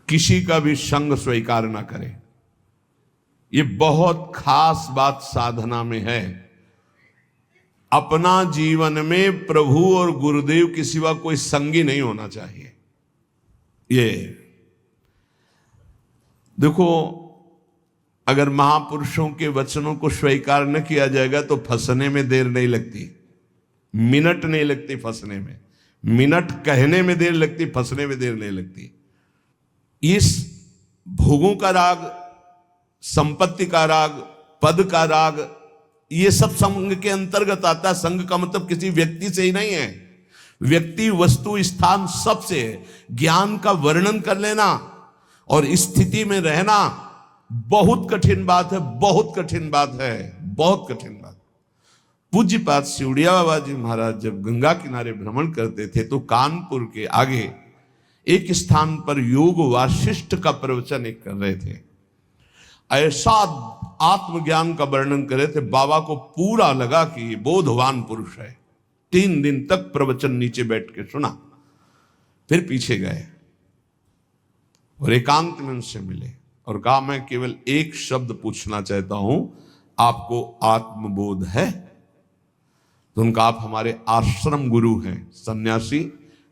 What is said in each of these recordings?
किसी का भी संग स्वीकार ना करें। ये बहुत खास बात साधना में है। अपना जीवन में प्रभु और गुरुदेव के सिवा कोई संगी नहीं होना चाहिए। ये देखो, अगर महापुरुषों के वचनों को स्वीकार न किया जाएगा तो फंसने में देर नहीं लगती, मिनट नहीं लगती फंसने में। मिनट कहने में देर लगती, फंसने में देर नहीं लगती। इस भोगों का राग, संपत्ति का राग, पद का राग, ये सब संग के अंतर्गत आता है। संग का मतलब किसी व्यक्ति से ही नहीं है, व्यक्ति, वस्तु, स्थान सब से है। ज्ञान का वर्णन कर लेना और स्थिति में रहना बहुत कठिन बात है, बहुत कठिन बात है, बहुत कठिन बात। पूज्यपाद सिवड़िया बाबा जी महाराज जब गंगा किनारे भ्रमण करते थे तो कानपुर के आगे एक स्थान पर योग वासिष्ठ का प्रवचन एक कर रहे थे। ऐसा आत्मज्ञान का वर्णन कर रहे थे, बाबा को पूरा लगा कि ये बोधवान पुरुष है। 3 दिन तक प्रवचन नीचे बैठ के सुना, फिर पीछे गए और एकांत में उनसे मिले और कहा, मैं केवल एक शब्द पूछना चाहता हूं, आपको आत्मबोध है? तो उनका, आप हमारे आश्रम गुरु हैं। सन्यासी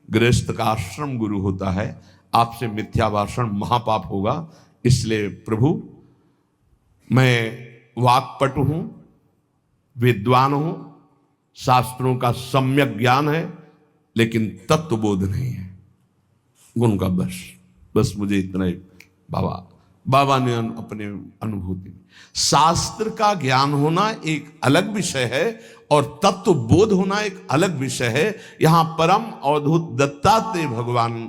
गृहस्थ का आश्रम गुरु होता है, आपसे मिथ्या भाषण महापाप होगा, इसलिए प्रभु मैं वाक्पटु हूं, विद्वान हूं, शास्त्रों का सम्यक ज्ञान है, लेकिन तत्वबोध नहीं है। उनका बस मुझे इतना ही। बाबा ने अपने अनुभूति में, शास्त्र का ज्ञान होना एक अलग विषय है और तत्व बोध होना एक अलग विषय है। यहां परम अवधूत दत्तात्रेय भगवान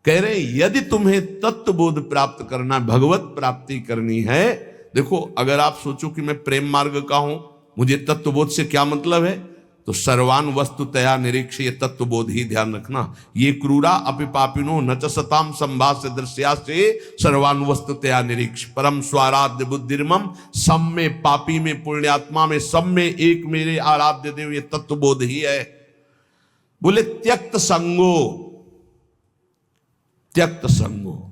कह रहे, यदि तुम्हें तत्व बोध प्राप्त करना, भगवत प्राप्ति करनी है, देखो, अगर आप सोचो कि मैं प्रेम मार्ग का हूं, मुझे तत्वबोध से क्या मतलब है, तो सर्वान वस्तुतया निरीक्ष, ये तत्वबोध ही ध्यान रखना। ये क्रूरा अपिपापिनो न च सताम संभाष्य दृश्या से सर्वान वस्तुतया निरीक्ष, परम स्वाराध्य बुद्धिर्मम, सब में पापी में पुण्यात्मा में सब में एक मेरे आराध्य देव, ये तत्वबोध ही है। बोले त्यक्त संगो, त्यक्त संगो।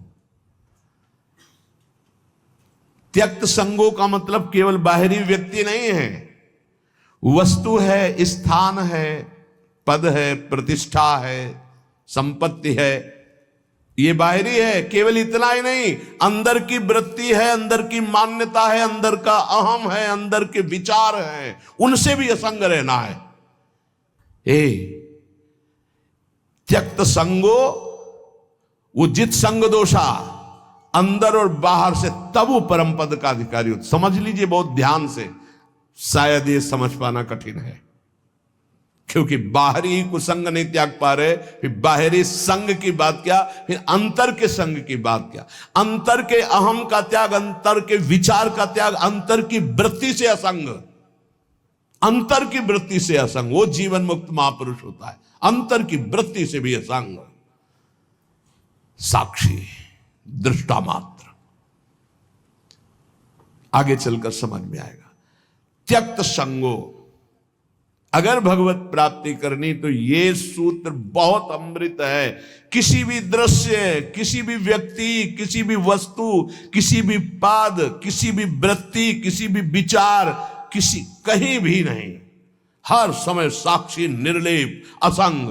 त्यक्त संगो का मतलब केवल बाहरी व्यक्ति नहीं है, वस्तु है, स्थान है, पद है, प्रतिष्ठा है, संपत्ति है, ये बाहरी है। केवल इतना ही नहीं, अंदर की वृत्ति है, अंदर की मान्यता है, अंदर का अहम है, अंदर के विचार हैं, उनसे भी असंग रहना है। त्यक्त संगो, वो जित संग दोषा, अंदर और बाहर से, तब वो परम पद का अधिकारी हो। समझ लीजिए बहुत ध्यान से, शायद ये समझ पाना कठिन है, क्योंकि बाहरी कुसंग नहीं त्याग पा रहे, फिर बाहरी संग की बात क्या, फिर अंतर के संग की बात क्या। अंतर के अहम का त्याग, अंतर के विचार का त्याग, अंतर की वृत्ति से असंग, अंतर की वृत्ति से असंग, वो जीवन मुक्त महापुरुष होता है। अंतर की वृत्ति से भी असंग, साक्षी, दृष्टा मात्र। आगे चलकर समझ में आएगा। त्यक्त संगो, अगर भगवत प्राप्ति करनी तो ये सूत्र बहुत अमृत है। किसी भी दृश्य, किसी भी व्यक्ति, किसी भी वस्तु, किसी भी पाद, किसी भी वृत्ति, किसी भी विचार, कहीं भी नहीं, हर समय साक्षी, निर्लेप, असंग,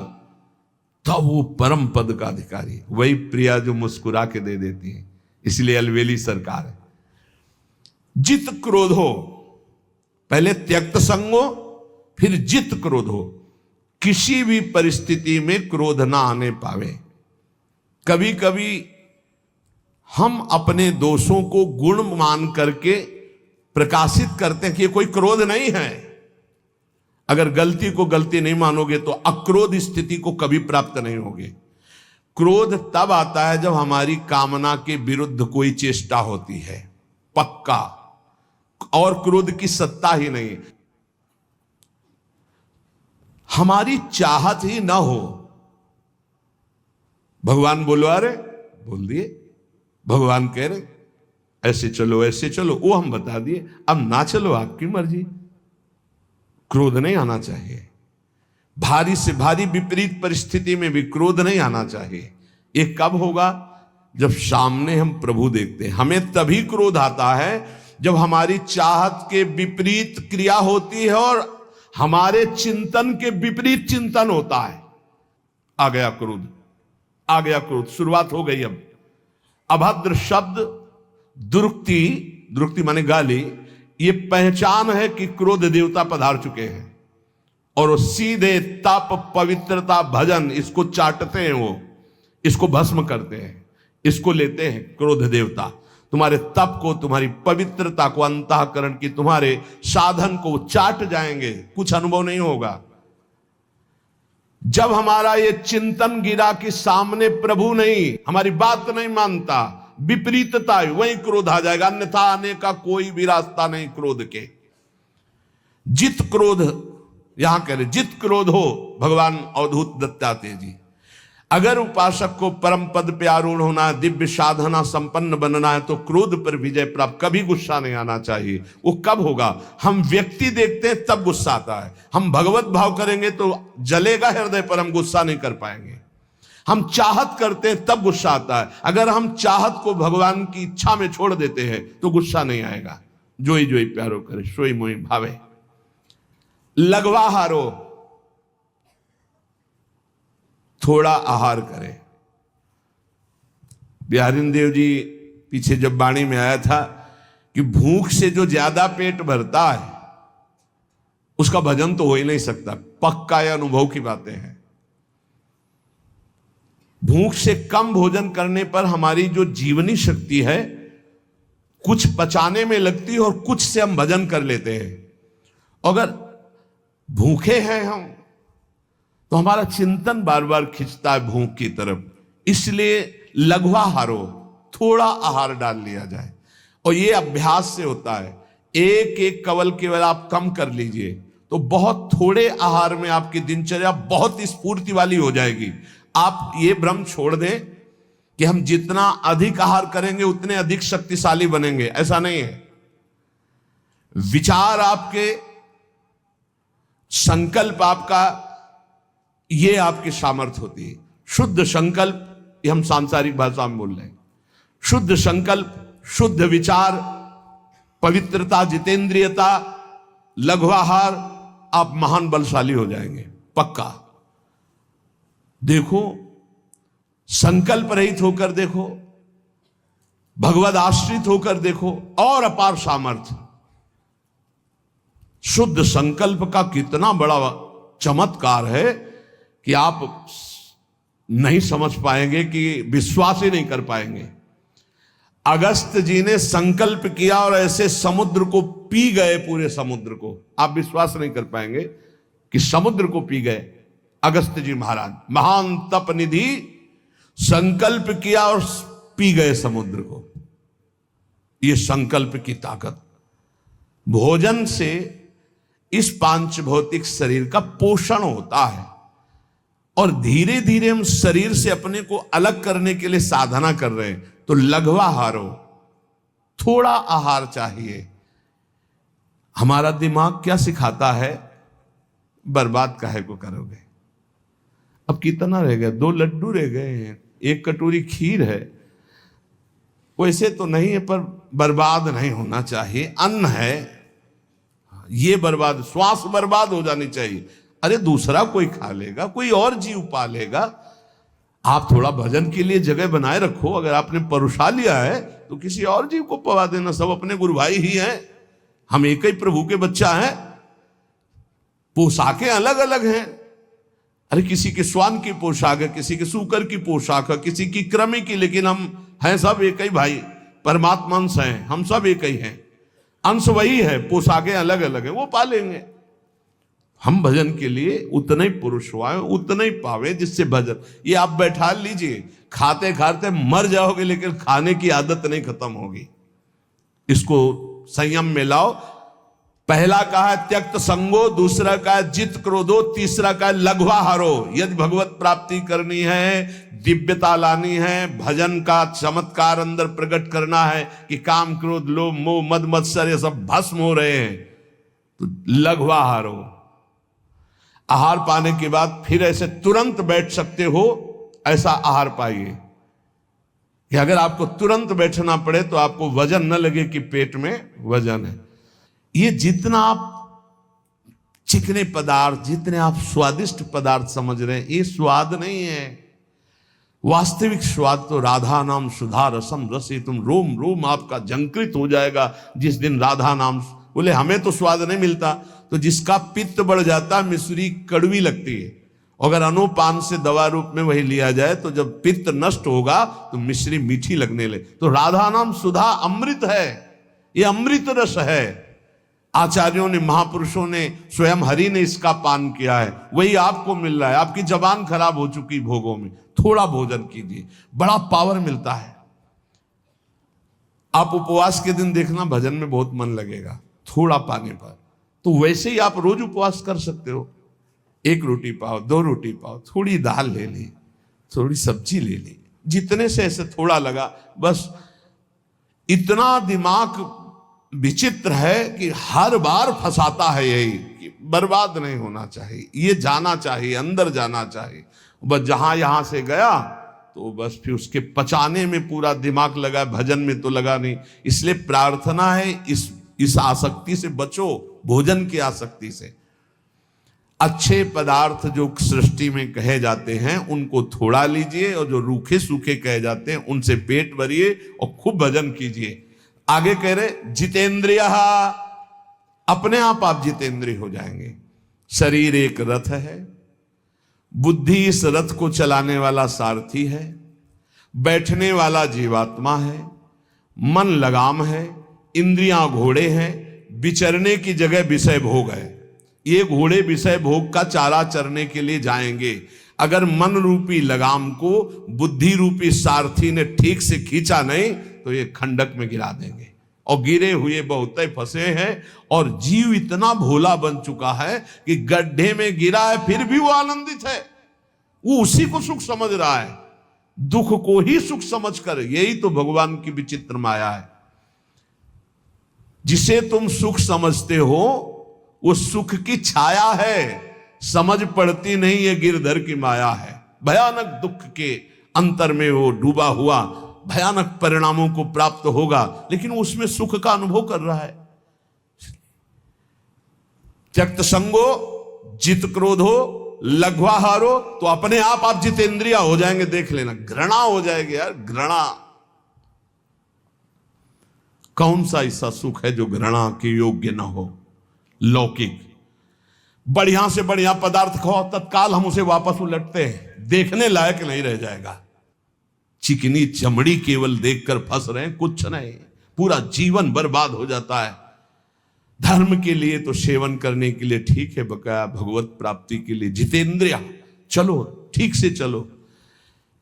तब वो परम पद का अधिकारी। वही प्रिया जो मुस्कुरा के दे देती है, इसलिए अलवेली सरकार है। जित क्रोधो, पहले त्यक्त संगो, फिर जित क्रोधो। किसी भी परिस्थिति में क्रोध ना आने पावे। कभी कभी हम अपने दोषों को गुण मान करके प्रकाशित करते हैं कि ये कोई क्रोध नहीं है। अगर गलती को गलती नहीं मानोगे तो अक्रोध स्थिति को कभी प्राप्त नहीं होगी। क्रोध तब आता है जब हमारी कामना के विरुद्ध कोई चेष्टा होती है, पक्का, और क्रोध की सत्ता ही नहीं, हमारी चाहत ही ना हो। भगवान बोलवा रहे, बोल दिए, भगवान कह रहे ऐसे चलो ऐसे चलो, वो हम बता दिए, अब ना चलो आपकी मर्जी। क्रोध नहीं आना चाहिए। भारी से भारी विपरीत परिस्थिति में भी क्रोध नहीं आना चाहिए। ये कब होगा? जब सामने हम प्रभु देखते हैं। हमें तभी क्रोध आता है जब हमारी चाहत के विपरीत क्रिया होती है और हमारे चिंतन के विपरीत चिंतन होता है। आ गया क्रोध, आ गया क्रोध, शुरुआत हो गई। अब अभद्र शब्द, दुरुक्ति, दुरुक्ति माने गाली, ये पहचान है कि क्रोध देवता पधार चुके हैं। और वो सीधे तप, पवित्रता, भजन, इसको चाटते हैं, वो इसको भस्म करते हैं, इसको लेते हैं। क्रोध देवता तुम्हारे तप को, तुम्हारी पवित्रता को, अंतःकरण की तुम्हारे साधन को चाट जाएंगे, कुछ अनुभव नहीं होगा। जब हमारा ये चिंतन गिरा कि सामने प्रभु नहीं, हमारी बात नहीं मानता, विपरीतता है, वहीं क्रोध आ जाएगा। अन्यथा आने का कोई भी रास्ता नहीं क्रोध के। जित क्रोध, यहां कह रहे जित क्रोध हो, भगवान अवधूत दत्तात्रेय जी, अगर उपासक को परम पद पे आरूढ़ होना है, दिव्य साधना संपन्न बनना है, तो क्रोध पर विजय प्राप्त, कभी गुस्सा नहीं आना चाहिए। वो कब होगा? हम व्यक्ति देखते हैं तब गुस्सा आता है। हम भगवत भाव करेंगे तो जलेगा हृदय पर, हम गुस्सा नहीं कर पाएंगे। हम चाहत करते हैं तब गुस्सा आता है। अगर हम चाहत को भगवान की इच्छा में छोड़ देते हैं तो गुस्सा नहीं आएगा। जोई जोई प्यारो करे, सोई मोई भावे। लगवा हारो, थोड़ा आहार करें। बिहारी देव जी पीछे जब वाणी में आया था कि भूख से जो ज्यादा पेट भरता है उसका भजन तो हो ही नहीं सकता। पक्का यह अनुभव की बातें हैं। भूख से कम भोजन करने पर हमारी जो जीवनी शक्ति है कुछ पचाने में लगती है और कुछ से हम भजन कर लेते हैं। अगर भूखे हैं हम तो हमारा चिंतन बार बार खिंचता है भूख की तरफ। इसलिए लघवा हारो, थोड़ा आहार डाल लिया जाए। और ये अभ्यास से होता है। एक एक कवल केवल आप कम कर लीजिए तो बहुत थोड़े आहार में आपकी दिनचर्या बहुत स्फूर्ति वाली हो जाएगी। आप ये भ्रम छोड़ दें कि हम जितना अधिक आहार करेंगे उतने अधिक शक्तिशाली बनेंगे, ऐसा नहीं है। विचार आपके, संकल्प आपका, ये आपकी सामर्थ्य होती है। शुद्ध संकल्प, ये हम सांसारिक भाषा में बोल रहे हैं। शुद्ध संकल्प, शुद्ध विचार, पवित्रता, जितेंद्रियता, लघुआहार, आप महान बलशाली हो जाएंगे, पक्का। देखो, संकल्प रहित होकर देखो, भगवद आश्रित होकर देखो, और अपार सामर्थ्य। शुद्ध संकल्प का कितना बड़ा चमत्कार है कि आप नहीं समझ पाएंगे, कि विश्वास ही नहीं कर पाएंगे। अगस्त जी ने संकल्प किया और ऐसे समुद्र को पी गए, पूरे समुद्र को। आप विश्वास नहीं कर पाएंगे कि समुद्र को पी गए अगस्त जी महाराज। महान तप निधि, संकल्प किया और पी गए समुद्र को। यह संकल्प की ताकत। भोजन से इस पांच भौतिक शरीर का पोषण होता है और धीरे धीरे हम शरीर से अपने को अलग करने के लिए साधना कर रहे हैं। तो लघवा हारो, थोड़ा आहार चाहिए। हमारा दिमाग क्या सिखाता है? बर्बाद काहे को करोगे? अब कितना रह गया? 2 लड्डू रह गए हैं, 1 कटोरी खीर है। वैसे तो नहीं है पर बर्बाद नहीं होना चाहिए। अन्न है, ये बर्बाद, श्वास बर्बाद हो जानी चाहिए। अरे दूसरा कोई खा लेगा, कोई और जीव पा लेगा। आप थोड़ा भजन के लिए जगह बनाए रखो। अगर आपने परुषा लिया है तो किसी और जीव को पवा देना। सब अपने गुरु भाई ही हैं, हम एक ही प्रभु के बच्चा हैं। पोशाकें अलग अलग हैं। अरे किसी के श्वान की पोशाक है, किसी के सूकर की पोशाक है, किसी की कृमि की, लेकिन हम हैं सब एक ही भाई, परमात्मा अंश हैं, हम सब एक ही हैं। अंश वही है, पोशाकें अलग अलग हैं, वो पालेंगे। हम भजन के लिए उतने ही पुरुष हुआ, उतने ही पावे जिससे भजन। ये आप बैठा लीजिए, खाते खाते मर जाओगे लेकिन खाने की आदत नहीं खत्म होगी। इसको संयम में लाओ। पहला कहा है त्यक्त संगो, दूसरा कहा है जित क्रोधो, तीसरा कहा है लघवा हारो। यदि भगवत प्राप्ति करनी है, दिव्यता लानी है, भजन का चमत्कार अंदर प्रकट करना है कि काम क्रोध लोभ मोह मद मत्सर ये सब भस्म हो रहे हैं, तो लघवा हारो। आहार पाने के बाद फिर ऐसे तुरंत बैठ सकते हो, ऐसा आहार पाइए कि अगर आपको तुरंत बैठना पड़े तो आपको वजन न लगे कि पेट में वजन है। ये जितना आप चिकने पदार्थ, जितने आप स्वादिष्ट पदार्थ समझ रहे हैं, ये स्वाद नहीं है। वास्तविक स्वाद तो राधा नाम सुधा रसम रसी, तुम रोम रोम आपका झंकृत हो जाएगा जिस दिन राधा नाम। बोले हमें तो स्वाद नहीं मिलता, तो जिसका पित्त बढ़ जाता मिश्री कड़वी लगती है, अगर अनुपान से दवा रूप में वही लिया जाए तो जब पित्त नष्ट होगा तो मिश्री मीठी लगने लगे। तो राधा नाम सुधा अमृत है, ये अमृत रस है। आचार्यों ने, महापुरुषों ने, स्वयं हरि ने इसका पान किया है, वही आपको मिल रहा है। आपकी जबान खराब हो चुकी भोगों में, थोड़ा भोजन कीजिए, बड़ा पावर मिलता है। आप उपवास के दिन देखना भजन में बहुत मन लगेगा थोड़ा पाने पर। तो वैसे ही आप रोज उपवास कर सकते हो, 1 रोटी पाओ, 2 रोटी पाओ, थोड़ी दाल ले ली, थोड़ी सब्जी ले ली, जितने से ऐसे थोड़ा लगा बस। इतना दिमाग विचित्र है कि हर बार फंसाता है यही कि बर्बाद नहीं होना चाहिए, ये जाना चाहिए, अंदर जाना चाहिए। बस जहां यहां से गया तो बस फिर उसके पचाने में पूरा दिमाग लगा, भजन में तो लगा नहीं। इसलिए प्रार्थना है इस आसक्ति से बचो, भोजन की आसक्ति से। अच्छे पदार्थ जो सृष्टि में कहे जाते हैं उनको थोड़ा लीजिए, और जो रूखे सूखे कहे जाते हैं उनसे पेट भरिए और खूब भजन कीजिए। आगे कह रहे जितेंद्रिय, अपने आप जितेंद्रिय हो जाएंगे। शरीर एक रथ है, बुद्धि इस रथ को चलाने वाला सारथी है, बैठने वाला जीवात्मा है, मन लगाम है, इंद्रियां घोड़े हैं, विचरने की जगह विषय भोग है। ये घोड़े विषय भोग का चारा चरने के लिए जाएंगे। अगर मन रूपी लगाम को बुद्धि रूपी सारथी ने ठीक से खींचा नहीं तो ये खंडक में गिरा देंगे, और गिरे हुए बहुत फंसे हैं। और जीव इतना भोला बन चुका है कि गड्ढे में गिरा है फिर भी वो आनंदित है, वो उसी को सुख समझ रहा है, दुख को ही सुख समझकर। यही तो भगवान की विचित्र माया है। जिसे तुम सुख समझते हो वो सुख की छाया है, समझ पड़ती नहीं, ये गिरधर की माया है। भयानक दुख के अंतर में वो डूबा हुआ भयानक परिणामों को प्राप्त होगा, लेकिन उसमें सुख का अनुभव कर रहा है। त्यक्त संगो जित क्रोधो लघ्वाहारो, तो अपने आप जितेंद्रिया हो जाएंगे। देख लेना, घृणा हो जाएगी यार, घृणा। कौन सा ऐसा सुख है जो घृणा के योग्य ना हो? लौकिक बढ़िया से बढ़िया पदार्थ खाओ, तत्काल हम उसे वापस उलटते हैं, देखने लायक नहीं रह जाएगा। चिकनी चमड़ी केवल देखकर फंस रहे हैं, कुछ नहीं, पूरा जीवन बर्बाद हो जाता है। धर्म के लिए तो सेवन करने के लिए ठीक है, बकाया भगवत प्राप्ति के लिए जितेंद्रिया चलो, ठीक से चलो।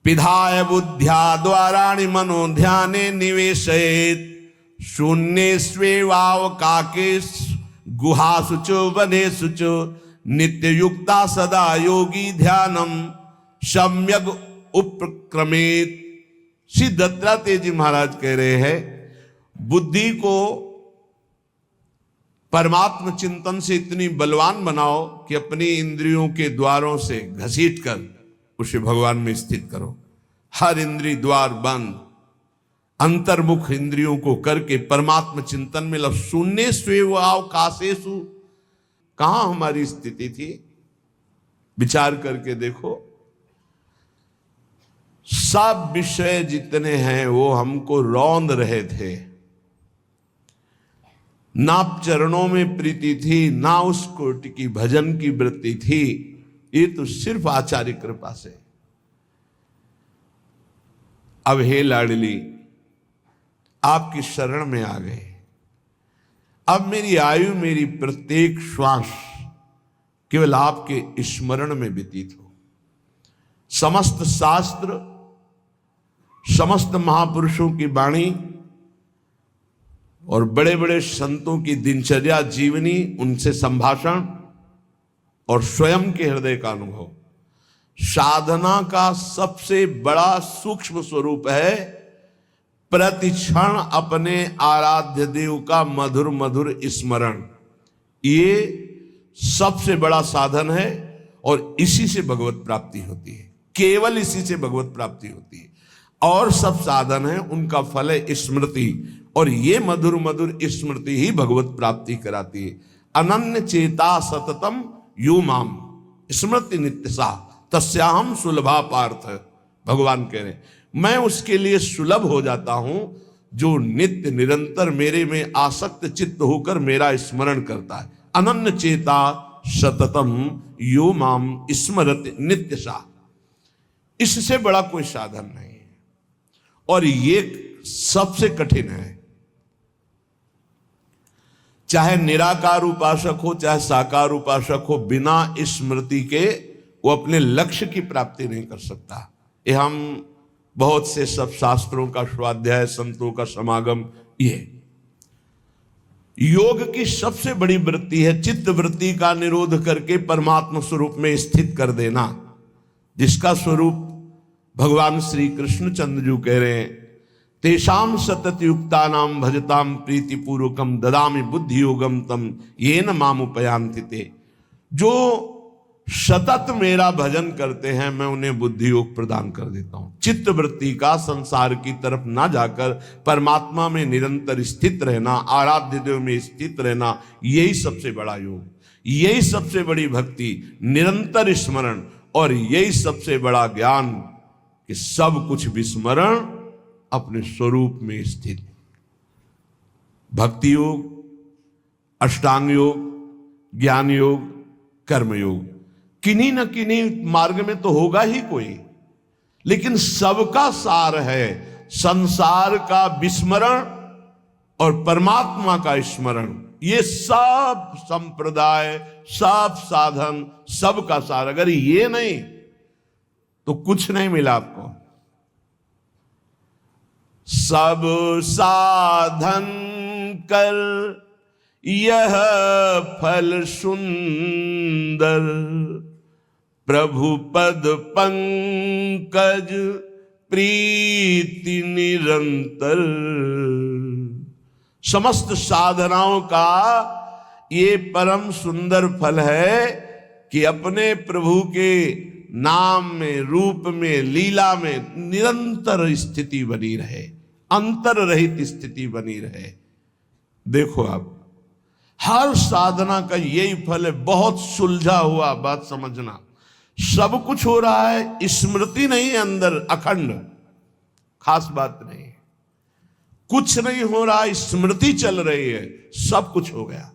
पिधाय बुद्ध्या द्वाराणि मनो ध्याने निवेशयेत्, शून्ये स्वेवावकाके गुहासुचो वनेसुचो, नित्य युक्ता सदा योगी ध्यानम सम्यक उपक्रमेत। श्री दत्तात्रेय जी महाराज कह रहे हैं, बुद्धि को परमात्म चिंतन से इतनी बलवान बनाओ कि अपनी इंद्रियों के द्वारों से घसीटकर उसे भगवान में स्थित करो। हर इंद्रिय द्वार बंद, अंतर्मुख इंद्रियों को करके परमात्म चिंतन में लग। शून्य स्वेवावकाशेषु, कहां हमारी स्थिति थी? विचार करके देखो। सब विषय जितने हैं वो हमको रौंद रहे थे, ना चरणों में प्रीति थी, ना उस कोटि की भजन की वृत्ति थी। ये तो सिर्फ आचार्य कृपा से। अब हे लाडली, आपकी शरण में आ गए। अब मेरी आयु, मेरी प्रत्येक श्वास केवल आपके स्मरण में व्यतीत हो। समस्त शास्त्र, समस्त महापुरुषों की वाणी और बड़े बड़े संतों की दिनचर्या जीवनी, उनसे संभाषण और स्वयं के हृदय का अनुभव साधना का सबसे बड़ा सूक्ष्म स्वरूप है। प्रतिक्षण अपने आराध्य देव का मधुर मधुर स्मरण, ये सबसे बड़ा साधन है। और इसी से भगवत प्राप्ति होती है, केवल इसी से भगवत प्राप्ति होती है। और सब साधन है उनका फल है स्मृति, और ये मधुर मधुर स्मृति ही भगवत प्राप्ति कराती है। अनन्य चेता सततम यो माम स्मृति नित्यसा तस्याहम सुलभा पार्थ। भगवान कह रहे मैं उसके लिए सुलभ हो जाता हूं जो नित्य निरंतर मेरे में आसक्त चित्त होकर मेरा स्मरण करता है। अनन्य चेता सततम यो माम स्मरति नित्यसा, इससे बड़ा कोई साधन नहीं है, और ये सबसे कठिन है। चाहे निराकार उपासक हो चाहे साकार उपासक हो, बिना स्मृति के वो अपने लक्ष्य की प्राप्ति नहीं कर सकता। ये हम बहुत से सब शास्त्रों का स्वाध्याय, संतों का समागम, ये योग की सबसे बड़ी वृत्ति है चित्त वृत्ति का निरोध करके परमात्मा स्वरूप में स्थित कर देना, जिसका स्वरूप भगवान श्री कृष्णचंद्र जी कह रहे हैं तेषाम सतत युक्ता नाम भजताम प्रीति पूर्वकम ददामि बुद्धि योगम तम येन माम उपयांति ते। जो सतत मेरा भजन करते हैं मैं उन्हें बुद्धि योग प्रदान कर देता हूं। चित्त वृत्ति का संसार की तरफ ना जाकर परमात्मा में निरंतर स्थित रहना, आराध्य देव में स्थित रहना, यही सबसे बड़ा योग, यही सबसे बड़ी भक्ति, निरंतर स्मरण, और यही सबसे बड़ा ज्ञान कि सब कुछ विस्मरण अपने स्वरूप में स्थित। भक्ति योग, अष्टांग योग, ज्ञान योग, कर्म योग, किन्हीं न किन्हीं मार्ग में तो होगा ही कोई, लेकिन सबका सार है संसार का विस्मरण और परमात्मा का स्मरण। ये सब संप्रदाय, सब साधन, सबका सार, अगर ये नहीं तो कुछ नहीं मिला आपको। सब साधन कर यह फल सुंदर, प्रभु पद पंकज प्रीति निरंतर। समस्त साधनाओं का ये परम सुंदर फल है कि अपने प्रभु के नाम में, रूप में, लीला में निरंतर स्थिति बनी रहे, अंतर रहित स्थिति बनी रहे। देखो आप हर साधना का यही फल है। बहुत सुलझा हुआ बात समझना, सब कुछ हो रहा है, स्मृति नहीं है अंदर अखंड, खास बात नहीं, कुछ नहीं हो रहा, स्मृति चल रही है, सब कुछ हो गया।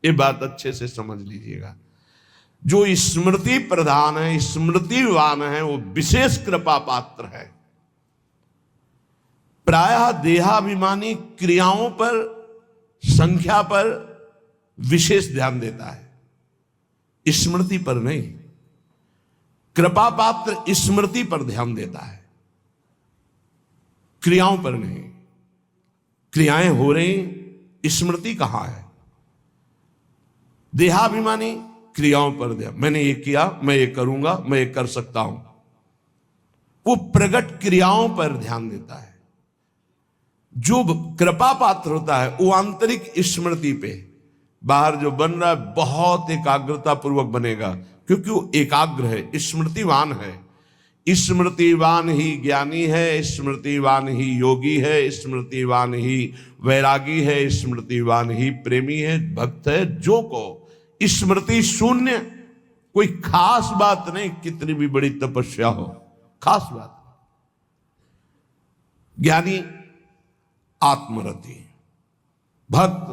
ये बात अच्छे से समझ लीजिएगा। जो स्मृति प्रधान है, स्मृतिवान है, वो विशेष कृपा पात्र है। प्रायः देहाभिमानी क्रियाओं पर, संख्या पर विशेष ध्यान देता है, स्मृति पर नहीं। कृपा पात्र स्मृति पर ध्यान देता है, क्रियाओं पर नहीं। क्रियाएं हो रही, स्मृति कहां है? देहाभिमानी क्रियाओं पर ध्यान, मैंने ये किया, मैं ये करूंगा, मैं ये कर सकता हूं, वो प्रकट क्रियाओं पर ध्यान देता है। जो कृपा पात्र होता है वो आंतरिक स्मृति पे, बाहर जो बन रहा है बहुत एकाग्रता पूर्वक बनेगा, क्योंकि वो एकाग्र है, स्मृतिवान है। स्मृतिवान ही ज्ञानी है, स्मृतिवान ही योगी है, स्मृतिवान ही वैरागी है, स्मृतिवान ही प्रेमी है, भक्त है। जो को स्मृति शून्य, कोई खास बात नहीं, कितनी भी बड़ी तपस्या हो, खास बात। ज्ञानी आत्मरति, भक्त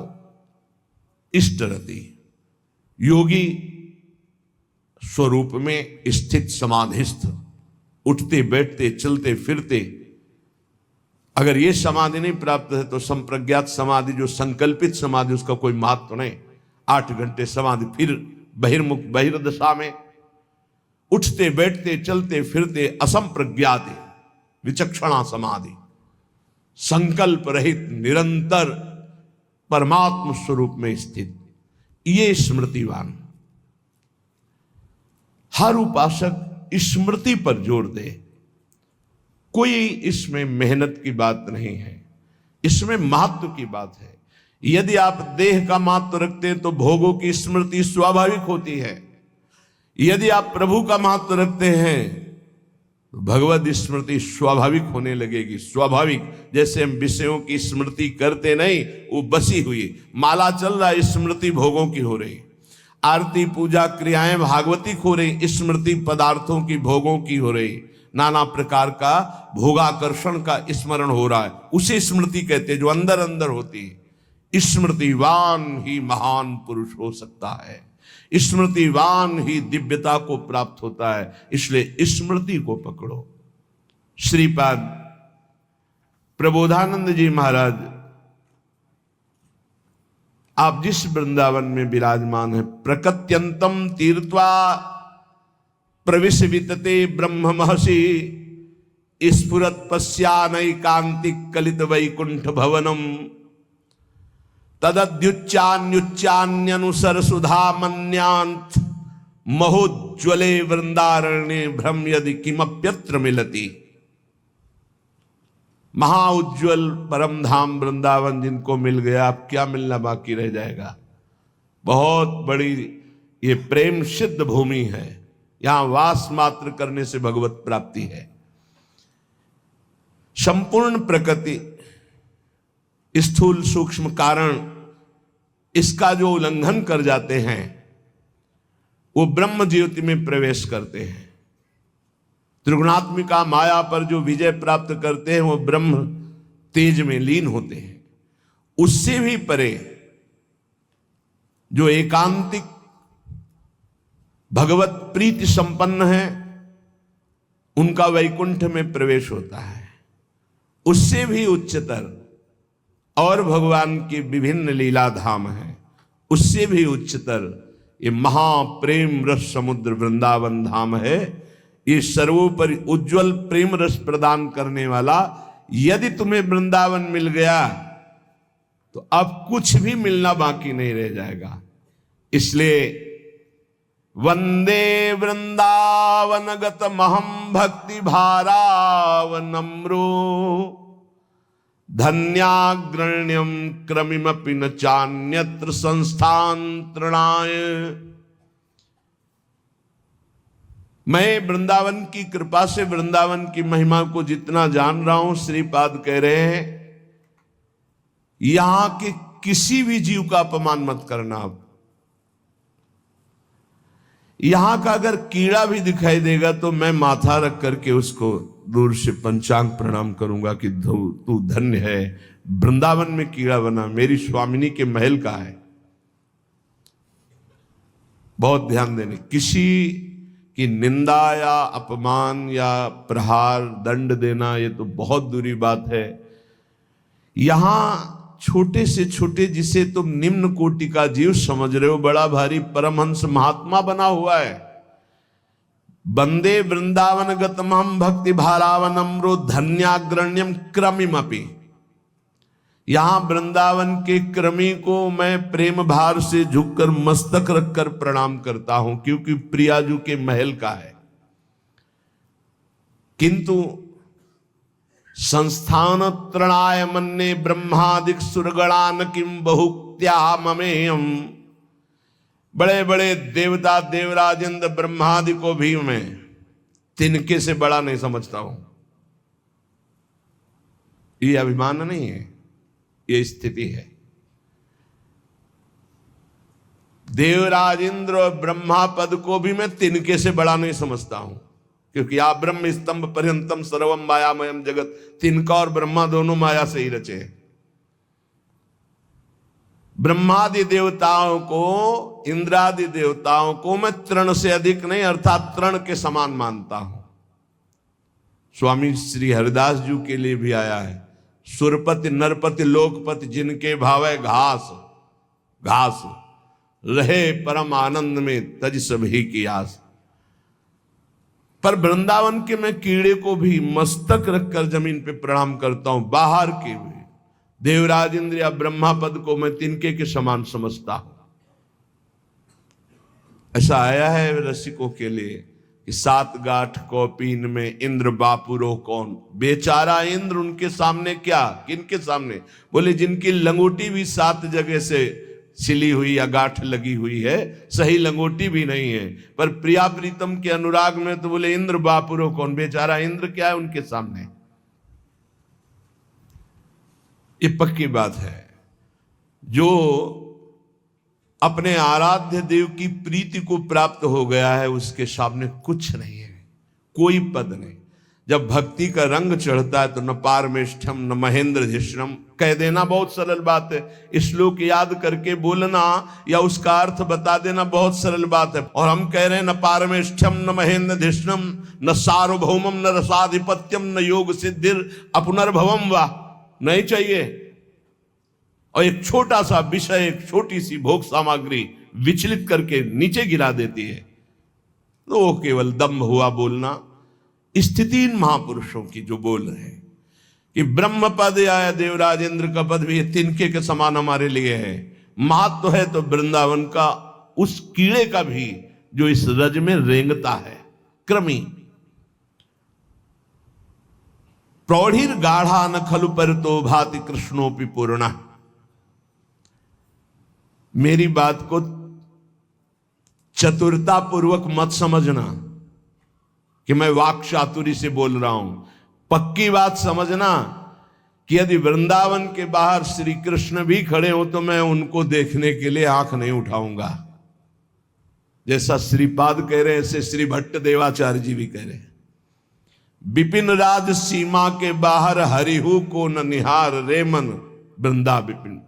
इष्टरति, योगी स्वरूप में स्थित समाधिस्थ, उठते बैठते चलते फिरते। अगर ये समाधि नहीं प्राप्त है तो संप्रज्ञात समाधि, जो संकल्पित समाधि, उसका कोई महत्व नहीं। 8 घंटे समाधि, फिर बहिर्मुख बहिर्दशा में उठते बैठते चलते फिरते असंप्रज्ञात विचक्षणा समाधि, संकल्प रहित निरंतर परमात्म स्वरूप में स्थित, ये स्मृतिवान। हर उपासक स्मृति पर जोर दे। कोई इसमें मेहनत की बात नहीं है, इसमें महत्व की बात है। यदि आप देह का महत्व रखते हैं तो भोगों की स्मृति स्वाभाविक होती है। यदि आप प्रभु का महत्व रखते हैं, तो भगवत स्मृति स्वाभाविक होने लगेगी। स्वाभाविक, जैसे हम विषयों की स्मृति करते नहीं, वो बसी हुई माला चल रहा है, स्मृति भोगों की हो रही, आरती पूजा क्रियाएं भागवतिक हो रही, स्मृति पदार्थों की भोगों की हो रही, नाना प्रकार का भोगाकर्षण का स्मरण हो रहा है, उसे स्मृति कहते हैं, जो अंदर अंदर होती है। स्मृतिवान ही महान पुरुष हो सकता है, स्मृतिवान ही दिव्यता को प्राप्त होता है, इसलिए स्मृति को पकड़ो। श्रीपाद प्रबोधानंद जी महाराज, आप जिस वृंदावन में विराजमान है, प्रकत्यंतम तीर्थवा प्रविश वितते ब्रह्म महर्षि स्फुरत पश्यानैकांतिक कलित वैकुंठ भवनम तदद्युच्चान्युच्चान्यनुसर सुधा मन्यांत महोज्वले वृंदारण्ये भ्रम यदि किमप्यत्र मिलति। महाउज्ज्वल परम धाम वृंदावन जिनको मिल गया, अब क्या मिलना बाकी रह जाएगा। बहुत बड़ी ये प्रेम सिद्ध भूमि है, यहां वास मात्र करने से भगवत प्राप्ति है। संपूर्ण प्रकृति स्थूल सूक्ष्म कारण इसका जो उल्लंघन कर जाते हैं, वो ब्रह्म ज्योति में प्रवेश करते हैं। त्रिगुणात्मिका माया पर जो विजय प्राप्त करते हैं, वो ब्रह्म तेज में लीन होते हैं। उससे भी परे जो एकांतिक भगवत प्रीति संपन्न है, उनका वैकुंठ में प्रवेश होता है। उससे भी उच्चतर और भगवान के विभिन्न लीला धाम हैं, उससे भी उच्चतर ये महाप्रेम रस समुद्र वृंदावन धाम है। ये सर्वोपरि उज्जवल प्रेम रस प्रदान करने वाला। यदि तुम्हें वृंदावन मिल गया तो अब कुछ भी मिलना बाकी नहीं रह जाएगा। इसलिए वंदे वृंदावनगत महम भक्ति भारावनम्रो धन्याग्रण्यम क्रमिमपि न चान्यत्र संस्थांतरणाय। मैं वृंदावन की कृपा से वृंदावन की महिमा को जितना जान रहा हूं, श्रीपाद कह रहे हैं, यहां के किसी भी जीव का अपमान मत करना। आप यहां का अगर कीड़ा भी दिखाई देगा तो मैं माथा रख करके उसको दूर से पंचांग प्रणाम करूंगा कि तू धन्य है, वृंदावन में कीड़ा बना, मेरी स्वामिनी के महल का है। बहुत ध्यान देने, किसी की निंदा या अपमान या प्रहार दंड देना, ये तो बहुत दूरी बात है। यहां छोटे से छोटे जिसे तुम निम्न कोटि का जीव समझ रहे हो, बड़ा भारी परमहंस महात्मा बना हुआ है। वंदे वृंदावन गतमहम भक्ति भारावनम्रो धन्याग्रण्यम क्रमिमपि। यहां वृंदावन के क्रमी को मैं प्रेम भार से झुककर मस्तक रखकर प्रणाम करता हूं, क्योंकि प्रियाजू के महल का है। किंतु संस्थान त्रणाय मन्ने ब्रह्मादिक सुरगणान किम बहुक्त्या ममेयम। बड़े बड़े देवता देवराज इंद्र ब्रह्मादि को भी मैं तिनके से बड़ा नहीं समझता हूं। ये अभिमान नहीं है, ये स्थिति है। देवराज इंद्र और ब्रह्मा पद को भी मैं तिनके से बड़ा नहीं समझता हूं, क्योंकि आप ब्रह्म स्तंभ पर्यंतम सर्वम मायामयम जगत, तिनका और ब्रह्मा दोनों माया से ही रचे हैं। ब्रह्मादि देवताओं को, इंद्रादि देवताओं को मैं तृण से अधिक नहीं, अर्थात तृण के समान मानता हूं। स्वामी श्री हरिदास जी के लिए भी आया है, सुरपति नरपति लोकपति जिनके भावे घास घास रहे परम आनंद में तज सभी की आस। पर वृंदावन के मैं कीड़े को भी मस्तक रखकर जमीन पे प्रणाम करता हूं। बाहर के भी देवराज इंद्र या ब्रह्मा पद को मैं तिनके के समान समझता हूं। ऐसा आया है रसिकों के लिए कि 7 गांठ कौपीन में इंद्र बापुरो कौन। बेचारा इंद्र, उनके सामने क्या, किनके सामने? बोले जिनकी लंगोटी भी 7 जगह से सिली हुई या गांठ लगी हुई है, सही लंगोटी भी नहीं है। पर प्रिया प्रीतम के अनुराग में तो बोले इंद्र बापुरो कौन, बेचारा इंद्र क्या है उनके सामने। ये पक्की बात है। जो अपने आराध्य देव की प्रीति को प्राप्त हो गया है उसके सामने कुछ नहीं है, कोई पद नहीं। जब भक्ति का रंग चढ़ता है तो न पारमेष्ठम न महेंद्र धिष्णम कह देना बहुत सरल बात है। श्लोक याद करके बोलना या उसका अर्थ बता देना बहुत सरल बात है। और हम कह रहे हैं न पारमेष्ठम न महेंद्र धिष्णम न सार्वभौमम न रसाधिपत्यम न योग सिद्धिर अपुनर्भवम वा, नहीं चाहिए। और एक छोटा सा विषय, एक छोटी सी भोग सामग्री विचलित करके नीचे गिरा देती है, तो वो केवल दम्भ हुआ बोलना। स्थितिहीन महापुरुषों की जो बोल रहे हैं कि ब्रह्म पद या देवराज इंद्र का पद भी तिनके के समान हमारे लिए है, महत्व है तो वृंदावन का उस कीड़े का भी जो इस रज में रेंगता है। क्रमी प्रौढ़िर गाढ़ा न खलु पर तो भाति कृष्णोपि पूर्णा। मेरी बात को चतुरता पूर्वक मत समझना कि मैं वाक चातुरी से बोल रहा हूं। पक्की बात समझना कि यदि वृंदावन के बाहर श्री कृष्ण भी खड़े हो तो मैं उनको देखने के लिए आंख नहीं उठाऊंगा। जैसा श्रीपाद कह रहे हैं ऐसे श्री भट्ट देवाचार्य जी भी कह रहे हैं। विपिन राज सीमा के बाहर हरिहु को न निहार रे मन वृंदा विपिन।